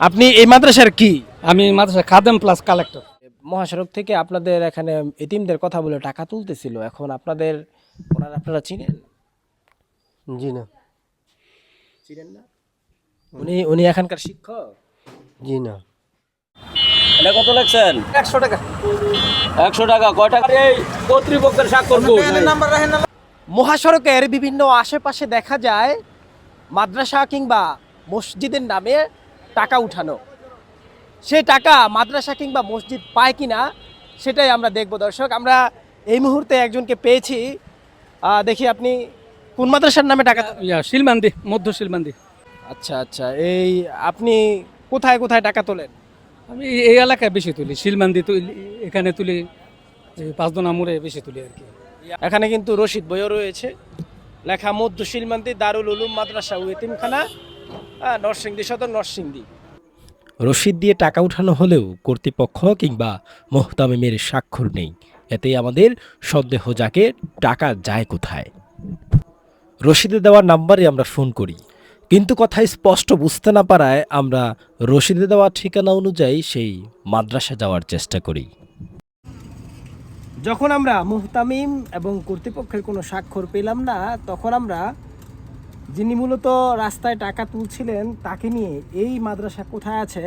আপনি এই মাদ্রাসার কি? আমি মাদ্রাসা খাদেম প্লাস কালেক্টর। মহাসড়ক থেকে আপনাদের এখানে এতিমদের কথা বলে টাকা তুলতেছিল, এখন আপনারা চিনেন? জি না। চিনেন না? উনি উনি এখানকার শিক্ষক? জি না। এটা কত লাগছেন? 100 টাকা। 100 টাকা। কয় টাকা? এই কর্তৃপক্ষের স্বাক্ষর কই? মহাসড়কের বিভিন্ন আশেপাশে দেখা যায় মাদ্রাসা কিংবা মসজিদের নামে টাকা উঠানো। সেই টাকা মাদ্রাসা কিংবা মসজিদ পায় কিনা সেটাই আমরা দেখব দর্শক। আমরা এই মুহূর্তে একজনকে পেয়েছি। দেখি আপনি কোন মাদ্রাসার নামে টাকা শিলমান্দি, মধ্য শিলমান্দি। আচ্ছা আচ্ছা, এই আপনি কোথায় কোথায় টাকা তোলেন? আমি এই এলাকায় বেশি তুলি, শিলমান্দি তুলি, এখানে তুলি, পাঁচদোনা মোড়ে বেশি তুলি আর কি। এখানে কিন্তু রশিদ বইও রয়েছে, লেখা মধ্য শিলমান্দি দারুল উলুম মাদ্রাসা ও এতিমখানা, নরসিংদী সদর, নরসিংদী। রশিদ দিয়ে টাকা উঠানো হলেও কর্তৃপক্ষ কিংবা মোহতামিমের স্বাক্ষর নেই। এতেই আমাদের সন্দেহ জাগে টাকা যায় কোথায়। রশিদে দেওয়ার নাম্বারে আমরা ফোন করি, কিন্তু কথা স্পষ্ট বুঝতে না পারায় আমরা রশিদে দেওয়া ঠিকানা অনুযায়ী সেই মাদ্রাসা যাওয়ার চেষ্টা করি। যখন আমরা মুহতামিম এবং কর্তৃপক্ষের কোনো স্বাক্ষর পেলাম না, তখন আমরা যিনি মূলত রাস্তায় টাকা তুলছিলেন তাকে নিয়ে এই মাদ্রাসা কোথায় আছে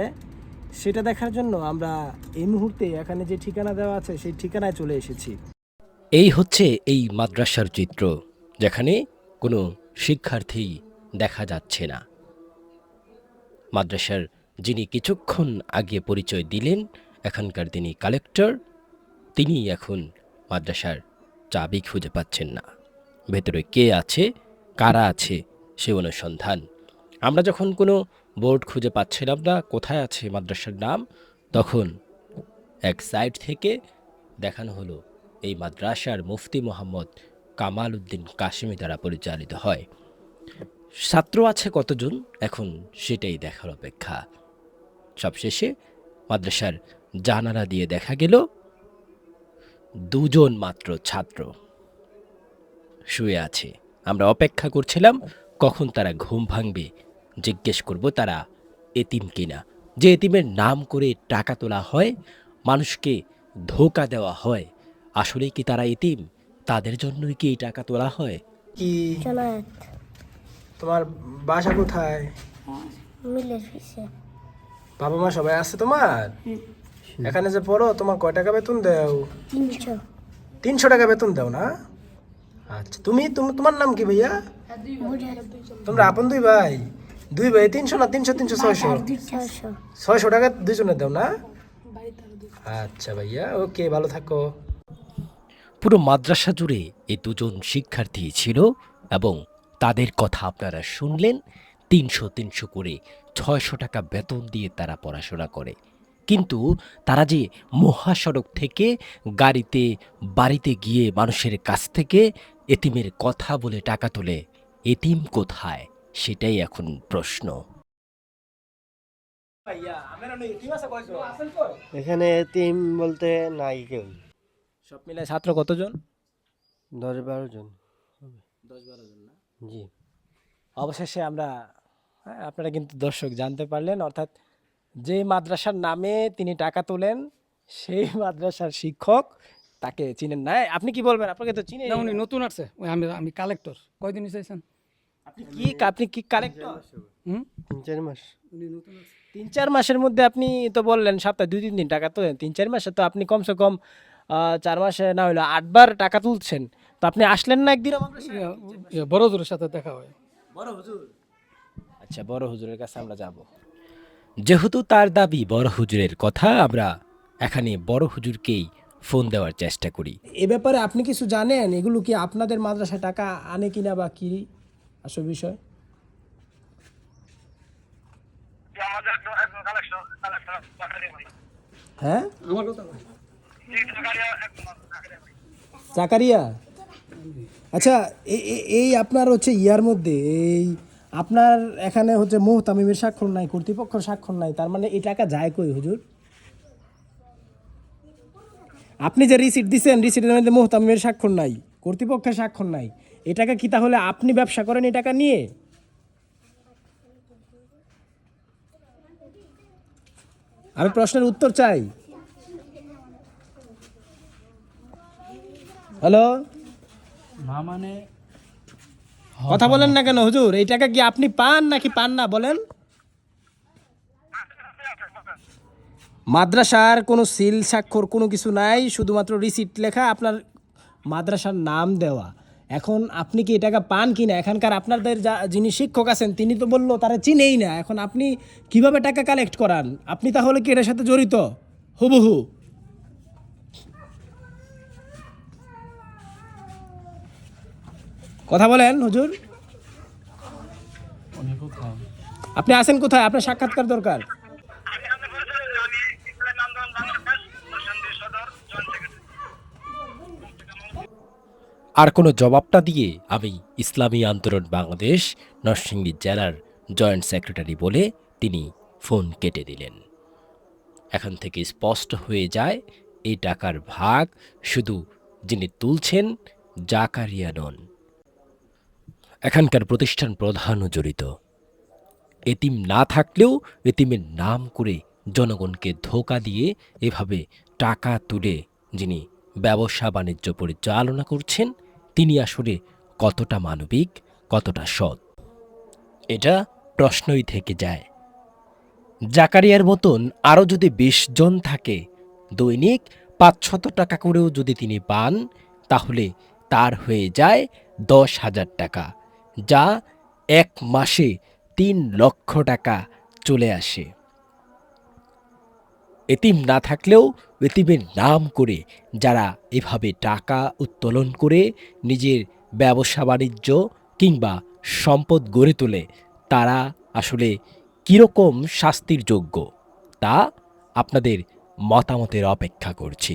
সেটা দেখার জন্য আমরা এই মুহূর্তে এখানে যে ঠিকানা দেওয়া আছে সেই ঠিকানায় চলে এসেছি। এই হচ্ছে এই মাদ্রাসার চিত্র, যেখানে কোনো শিক্ষার্থী দেখা যাচ্ছে না। মাদ্রাসার যিনি কিছুক্ষণ আগে পরিচয় দিলেন এখানকার তিনি কালেক্টর, তিনি এখন মাদ্রাসার চাবি খুঁজে পাচ্ছেন না। ভেতরে কে আছে, কারা আছে সে অনুসন্ধান। আমরা যখন কোনো বোর্ড খুঁজে পাচ্ছিলাম না কোথায় আছে মাদ্রাসার নাম, তখন এক সাইড থেকে দেখানো হলো এই মাদ্রাসার মুফতি মোহাম্মদ কামাল উদ্দিন কাশিমি দ্বারা পরিচালিত হয়। ছাত্র আছে কতজন এখন সেটাই দেখার অপেক্ষা। সবশেষে মাদ্রাসার জানালা দিয়ে দেখা গেল দুজন মাত্র ছাত্র শুয়ে আছে। আমরা অপেক্ষা করছিলাম কখন তারা ঘুম ভাঙবে, জিজ্ঞেস করব তারা এতিম কিনা। যে এতিমের নাম করে টাকা তোলা হয়, মানুষকে ধোঁকা দেওয়া হয়, আসলে কি তারা এতিম? তাদের জন্যই কি এই টাকা তোলা হয়? কি তোমার বাসা কোথায়? মিলের পিছে বাবা মা সবাই আছে তোমার? এখানে যে পড়ো তোমার কয় টাকা বেতন দাও? 300। 300 টাকা বেতন দাও না? আচ্ছা, তোমার নাম কি ভাইয়া? তোমরা আপন দুই ভাই? 300 না 300 300 600? 600 টাকা দুইজনে দাও না? আচ্ছা ভাইয়া, ওকে, ভালো থাকো। পুরো মাদ্রাসা জুড়ে এই দুজন শিক্ষার্থী ছিল এবং তাদের কথা আপনারা শুনলেন। 300 করে 600 টাকা বেতন দিয়ে তারা পড়াশোনা করে, কিন্তু তারা যে মহাসড়ক থেকে গাড়িতে বাড়িতে গিয়ে মানুষের কাছ থেকে এতিমের কথা বলে টাকা তোলে, এতিম কোথায় সেটাই এখন প্রশ্ন। এখানে এতিম বলতে নাই কেউ। সব মিলে ছাত্র কতজন? 10-12 জন। 10-12 জন না? জি। অবশেষে আমরা, আপনারা কিন্তু দর্শক জানতে পারলেন, অর্থাৎ যে মাদ্রাসার নামে তিনি টাকা তোলেন সেই মাদ্রাসার শিক্ষক তাকে চিনেন না। আপনি কি বলবেন? আপনাকে তো চিনে। না, উনি নতুন আসছে। আমি কালেক্টর। কয়দিন চাইছেন? আপনি কি কালেক্টর? 3-4 মাস। উনি নতুন আসছে। 3-4 মাসের মধ্যে আপনি তো বললেন সপ্তাহে 2-3 দিন টাকা তোলেন, 3-4 মাসে তো আপনি কমসে কম 4 মাসে না হলো 8 বার টাকা তুলছেন। তো আপনি আসলেন না একদিন? বড় জোরের সাথে দেখা হয়। বড় হুজুর? আচ্ছা, বড় হুজুরের কাছে আমরা যাব। যেহেতু তার দাবি বড় হুজুরের কথা, আমরা এখানে বড় হুজুরকেই ফোন দেওয়ার চেষ্টা করি। এ ব্যাপারে আপনি কিছু জানেন? এগুলো কি আপনাদের মাদ্রাসায় টাকা আনে কিনা বা কি আসল বিষয়? হ্যাঁ, আমার কথা বলি। জাকারিয়া। আচ্ছা, এই আপনার হচ্ছে ইয়ার মধ্যে এই আপনার এখানে হচ্ছে মুহতামিমের স্বাক্ষর নাই, কর্তৃপক্ষের স্বাক্ষর নাই, তার মানে এই টাকা যায় কই হুজুর? আপনি যে রিসিট দিচ্ছেন, রিসিটের মধ্যে মুহতামিমের স্বাক্ষর নাই, কর্তৃপক্ষের স্বাক্ষর নাই, এই টাকা কি তাহলে আপনি ব্যবসা করেন এই টাকা নিয়ে? আমি প্রশ্নের উত্তর চাই। হ্যালো, না মানে কথা বলেন না কেন হুজুর? এই টাকা কি আপনি পান নাকি পান না বলেন? মাদ্রাসার কোনো সিল স্বাক্ষর কোনো কিছু নাই, শুধুমাত্র রিসিট লেখা, আপনার মাদ্রাসার নাম দেওয়া। এখন আপনি কি এই টাকা পান কি না? এখানকার আপনাদের যিনি শিক্ষক আছেন তিনি তো বললো তারা চিনেই না। এখন আপনি কিভাবে টাকা কালেক্ট করান? আপনি তাহলে কি এটার সাথে জড়িত হুবহু? কথা বলেন হুজুর। আপনি আছেন কোথায়? আপনার সাক্ষাৎকার দরকার। আর কোনো জবাবটা দিয়ে আমি ইসলামী আন্দোলন বাংলাদেশ নরসিংদী জেলার জয়েন্ট সেক্রেটারি বলে তিনি ফোন কেটে দিলেন। এখান থেকে স্পষ্ট হয়ে যায় এই টাকার ভাগ শুধু যিনি তুলছেন জাকারিয়া নন, এখানকার প্রতিষ্ঠান প্রধানও জড়িত। এতিম না থাকলেও এতিমের নাম করে জনগণকে ধোঁকা দিয়ে এভাবে টাকা তুলে যিনি ব্যবসা বাণিজ্য পরিচালনা করছেন তিনি আসলে কতটা মানবিক, কতটা সৎ, এটা প্রশ্নই থেকে যায়। জাকারিয়ার মতন আরও যদি ২০ জন থাকে, দৈনিক ৫০০ টাকা করেও যদি তিনি পান, তাহলে তার হয়ে যায় ১০,০০০ টাকা, যা এক মাসে ৩ লক্ষ টাকা চলে আসে। এতিম না থাকলেও এতিমের নাম করে যারা এভাবে টাকা উত্তোলন করে নিজের ব্যবসা বাণিজ্য কিংবা সম্পদ গড়ে তোলে, তারা আসলে কীরকম শাস্তির যোগ্য তা আপনাদের মতামতের অপেক্ষা করছি।